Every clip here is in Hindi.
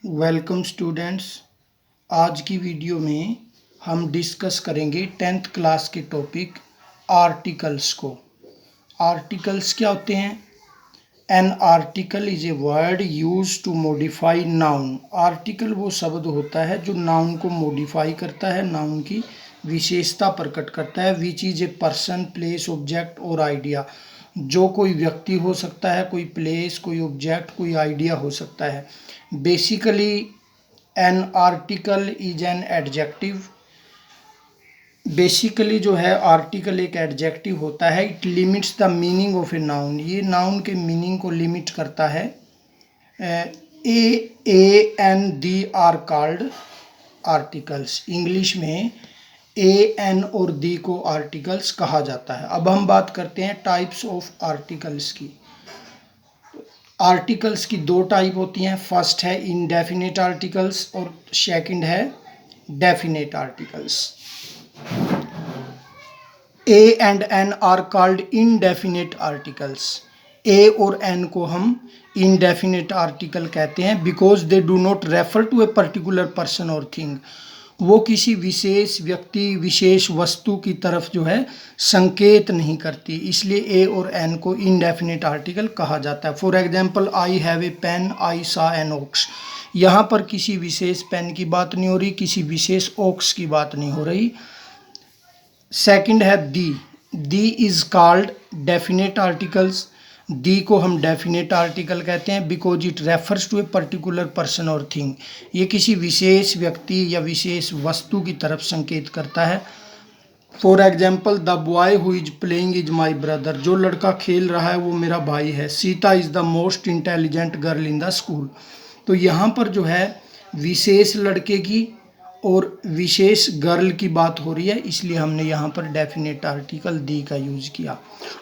Welcome students. आज की वीडियो में हम डिस्कस करेंगे 10th क्लास के टॉपिक आर्टिकल्स को। आर्टिकल्स क्या होते हैं? An article is a word use to modify noun. Article वो शब्द होता है जो नाउन को मॉडिफाई करता है, नाउन की विशेषता प्रकट करता है। Which is a person, place, object और आइडिया। जो कोई व्यक्ति हो सकता है, कोई प्लेस, कोई ऑब्जेक्ट, कोई आइडिया हो सकता है। Basically an article is an adjective. Basically जो है आर्टिकल एक एडजेक्टिव होता है। It limits the meaning of a noun. ये नाउन के मीनिंग को लिमिट करता है। A an the are called articles. English में ए एन और दी को आर्टिकल्स कहा जाता है। अब हम बात करते हैं टाइप्स ऑफ आर्टिकल्स की। आर्टिकल्स की दो टाइप होती हैं। फर्स्ट है इनडेफिनेट आर्टिकल्स और सेकंड है definite articles. A and an are called indefinite articles. A और एन को हम इनडेफिनेट आर्टिकल कहते हैं because they do not refer to a particular person और थिंग। वो किसी विशेष व्यक्ति, विशेष वस्तु की तरफ जो है संकेत नहीं करती, इसलिए ए और एन को इनडेफिनेट आर्टिकल कहा जाता है। For example, I have a pen, I saw an Woakes. यहाँ पर किसी विशेष पेन की बात नहीं हो रही, किसी विशेष ओक्स की बात नहीं हो रही। सेकंड है the. The is called definite articles. The को हम डेफिनेट आर्टिकल कहते हैं because it refers to a particular person और थिंग। ये किसी विशेष व्यक्ति या विशेष वस्तु की तरफ संकेत करता है। For example, the boy who is playing is my brother. जो लड़का खेल रहा है वो मेरा भाई है। Sita is the most intelligent girl in the school. तो यहाँ पर जो है विशेष लड़के की और विशेष गर्ल की बात हो रही है, इसलिए हमने यहाँ पर डेफिनेट आर्टिकल दी का यूज किया।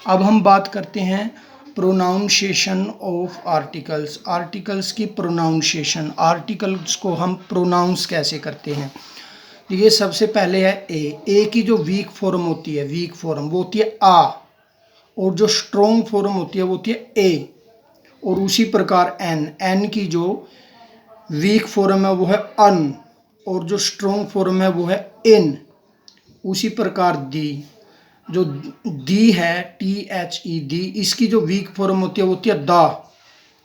अब हम बात करते हैं प्रोनाउंसिएशन ऑफ आर्टिकल्स। आर्टिकल्स की प्रोनाउंसिएशन। आर्टिकल्स को हम प्रोनाउंस कैसे करते हैं? ये सबसे पहले है ए की जो वीक फॉर्म होती है, वीक फॉर्म वो होती है आ, और जो स्ट्रॉन्ग फॉर्म होती है वो होती है ए। और उसी प्रकार एन की जो वीक फॉर्म है वो है अन, और जो स्ट्रॉन्ग फॉर्म है वो है इन। उसी प्रकार दी, जो दी है THE दी, इसकी जो वीक फॉर्म होती है वो होती है दा,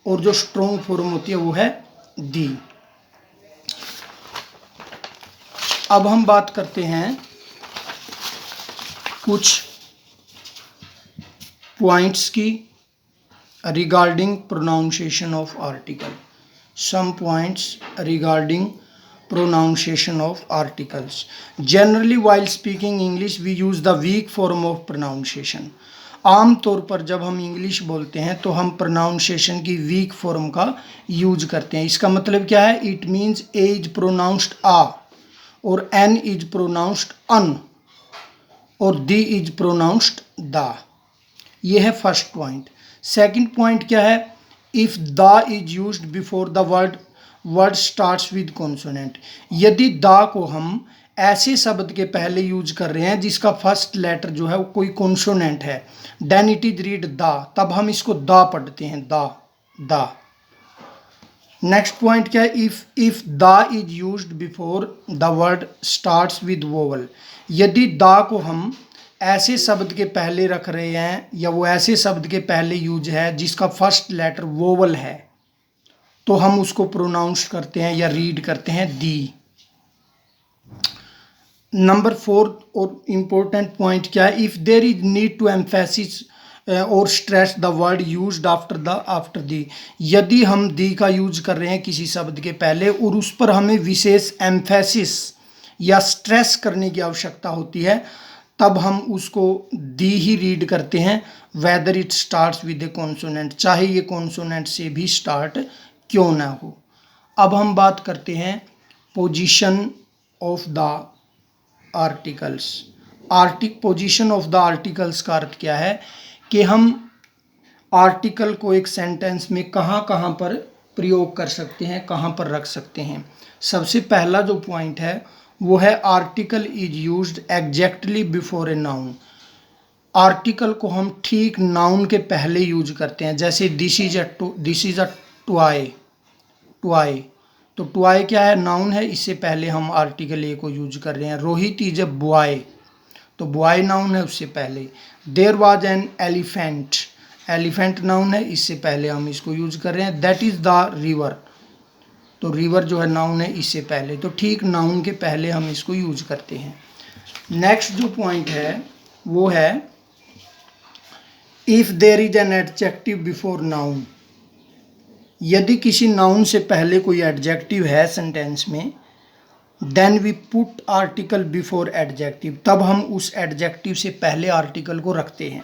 और जो स्ट्रॉन्ग फॉर्म होती है वो है दी। अब हम बात करते हैं कुछ पॉइंट्स की regarding pronunciation of article. Some points regarding pronunciation of articles. Generally while speaking English we use the weak form of pronunciation. आम तौर पर जब हम इंग्लिश बोलते हैं तो हम प्रोनाउंसिएशन की वीक फॉर्म का यूज करते हैं। इसका मतलब क्या है? It means a is pronounced ah, और एन इज प्रोनाउंस्ड अन, और दी इज प्रोनाउंस्ड दा। ये है फर्स्ट पॉइंट। सेकंड पॉइंट क्या है? इफ दा is used before the word starts with consonant. यदि दा को हम ऐसे शब्द के पहले यूज कर रहे हैं जिसका फर्स्ट लेटर जो है वो कोई कॉन्सोनेंट है, देन इट इज रीड दा, तब हम इसको दा पढ़ते हैं, दा दा। नेक्स्ट पॉइंट क्या है? इफ दा is used before the word starts with vowel. यदि दा को हम ऐसे शब्द के पहले रख रहे हैं या वो ऐसे शब्द के पहले यूज है जिसका फर्स्ट लेटर वोवल है, तो हम उसको प्रोनाउंस करते हैं या रीड करते हैं दी। नंबर 4 और इम्पोर्टेंट पॉइंट क्या है? If there is need to emphasis और stress the word used after the. यदि हम दी का यूज कर रहे हैं किसी शब्द के पहले और उस पर हमें विशेष एम्फेसिस या स्ट्रेस करने की आवश्यकता होती है, तब हम उसको दी ही रीड करते हैं, whether it starts with A consonant, चाहे ये कॉन्सोनेंट से भी स्टार्ट क्यों ना हो। अब हम बात करते हैं position of the articles. Position of the articles का अर्थ क्या है कि हम आर्टिकल को एक सेंटेंस में कहाँ कहाँ पर प्रयोग कर सकते हैं, कहाँ पर रख सकते हैं। सबसे पहला जो पॉइंट है वो है article is used exactly before a noun. Article को हम ठीक नाउन के पहले यूज करते हैं। जैसे दिस इज अ टॉय, तो टू आई क्या है, नाउन है, इससे पहले हम आर्टिकल ए को यूज कर रहे हैं। रोहित इज ए बॉय, तो बॉय नाउन है, उससे पहले। There was an elephant, elephant noun है, इससे पहले हम इसको यूज कर रहे हैं। दैट इज द रिवर, तो रिवर जो है नाउन है, इससे पहले। तो ठीक नाउन के पहले हम इसको यूज करते हैं। नेक्स्ट जो पॉइंट है वो है if there is an adjective before noun, यदि किसी नाउन से पहले कोई एडजेक्टिव है सेंटेंस में, then we put article before adjective, तब हम उस एडजेक्टिव से पहले आर्टिकल को रखते हैं।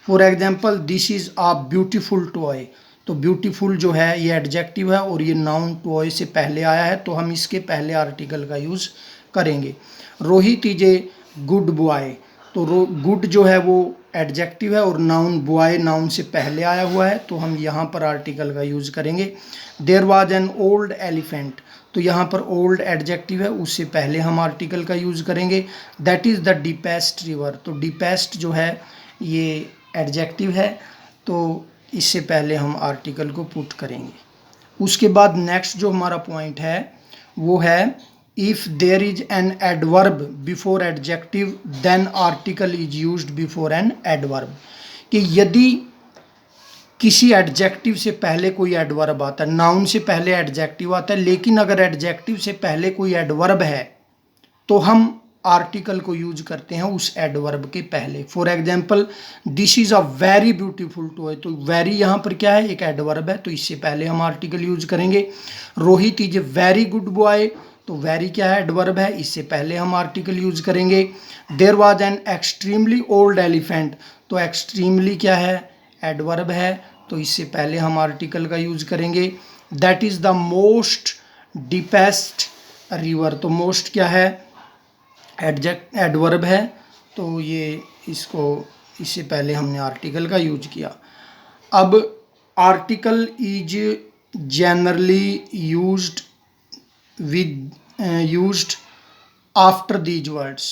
For example this is a beautiful toy, तो ब्यूटीफुल जो है ये एडजेक्टिव है और ये नाउन टॉय से पहले आया है, तो हम इसके पहले आर्टिकल का यूज करेंगे। Rohit is a good boy, तो गुड जो है वो एडजेक्टिव है और नाउन बॉय नाउन से पहले आया हुआ है, तो हम यहाँ पर आर्टिकल का यूज करेंगे। There was an old elephant, तो यहाँ पर ओल्ड एडजेक्टिव है, उससे पहले हम आर्टिकल का यूज करेंगे। That is the deepest river, तो डीपेस्ट जो है ये एडजेक्टिव है, तो इससे पहले हम आर्टिकल को पुट करेंगे। उसके बाद नेक्स्ट जो हमारा पॉइंट है वो है if there is an adverb before adjective then article is used before an adverb, कि यदि किसी एडजेक्टिव से पहले कोई एडवर्ब आता है, नाउन से पहले एडजेक्टिव आता है, लेकिन अगर एडजेक्टिव से पहले कोई एडवर्ब है तो हम आर्टिकल को यूज करते हैं उस एडवर्ब के पहले। For example this is a very beautiful toy, तो वेरी यहाँ पर क्या है, एक एडवर्ब है, तो इससे पहले हम आर्टिकल यूज करेंगे। Rohit is a very good boy, तो वेरी क्या है, एडवर्ब है, इससे पहले हम आर्टिकल यूज करेंगे। There was an extremely old elephant, तो एक्सट्रीमली क्या है, एडवर्ब है, तो इससे पहले हम आर्टिकल का यूज करेंगे। That is the most deepest river, तो मोस्ट क्या है, एडवर्ब है, तो ये इससे पहले हमने आर्टिकल का यूज किया। अब article is generally used after these words,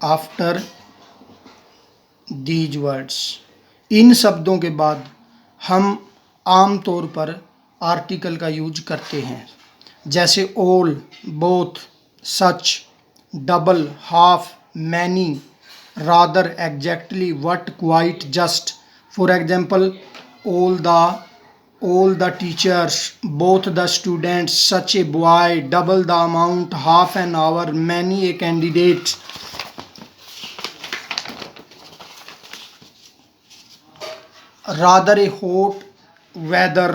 after these words, इन शब्दों के बाद हम आम तौर पर आर्टिकल का यूज करते हैं, जैसे all, both, such, double, half, many, rather, exactly, what, quite, just. For example all the teachers, both the students, such a boy, double the amount, half an hour, many a candidate. Rather a hot weather,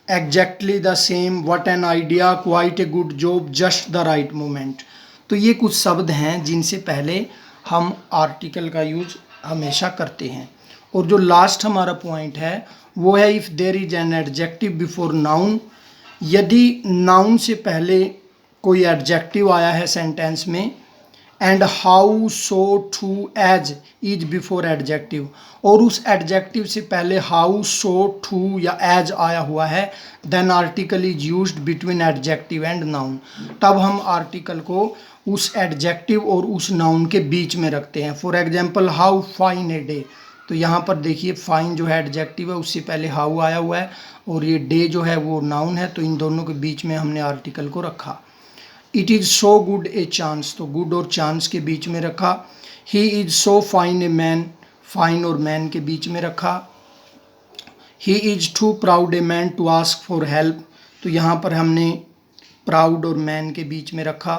exactly the same, what an idea, quite a good job, just the right moment। तो ये कुछ शब्द हैं जिनसे पहले हम आर्टिकल का यूज हमेशा करते हैं। और जो लास्ट हमारा पॉइंट है वो है if there is an adjective before noun, यदि नाउन से पहले कोई एडजेक्टिव आया है सेंटेंस में, and how, so, too, as is before adjective, और उस एडजेक्टिव से पहले हाउ, सो, टू या एज आया हुआ है, then article is used between adjective and noun, तब हम आर्टिकल को उस एडजेक्टिव और उस नाउन के बीच में रखते हैं। For example how fine a day, तो यहाँ पर देखिए फाइन जो है एडजेक्टिव है, उससे पहले हाउ आया हुआ है, और ये डे जो है वो नाउन है, तो इन दोनों के बीच में हमने आर्टिकल को रखा। It is so good a chance, तो गुड और चांस के बीच में रखा। He is so fine a man, fine और मैन के बीच में रखा। He is too proud a man to ask for help, तो यहाँ पर हमने प्राउड और मैन के बीच में रखा।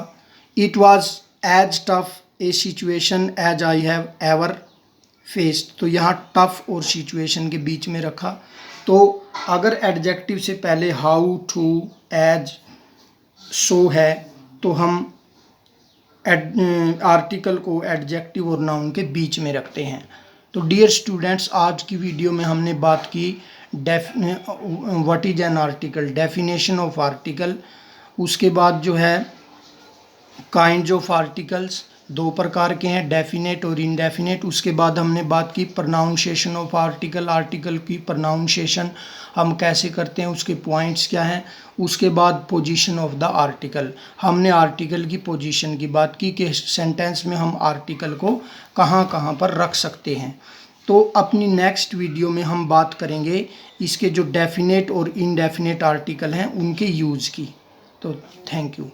It was as tough a situation as I have ever faced, तो यहाँ टफ और सिचुएशन के बीच में रखा। तो अगर एडजेक्टिव से पहले हाउ, टू, एज, सो है, तो हम आर्टिकल को एडजेक्टिव और नाउन के बीच में रखते हैं। तो डियर स्टूडेंट्स, आज की वीडियो में हमने बात की what is an article, definition of article, उसके बाद जो है काइंड्स ऑफ आर्टिकल्स, दो प्रकार के हैं, डेफिनेट और इनडेफिनेट। उसके बाद हमने बात की प्रोनाउंसिएशन ऑफ आर्टिकल, आर्टिकल की प्रोनाउंसिएशन हम कैसे करते हैं, उसके पॉइंट्स क्या हैं। उसके बाद पोजीशन ऑफ द आर्टिकल, हमने आर्टिकल की पोजीशन की बात की कि सेंटेंस में हम आर्टिकल को कहाँ कहाँ पर रख सकते हैं। तो अपनी नेक्स्ट वीडियो में हम बात करेंगे इसके जो डेफिनेट और इनडेफिनेट आर्टिकल हैं उनके यूज़ की। तो थैंक यू।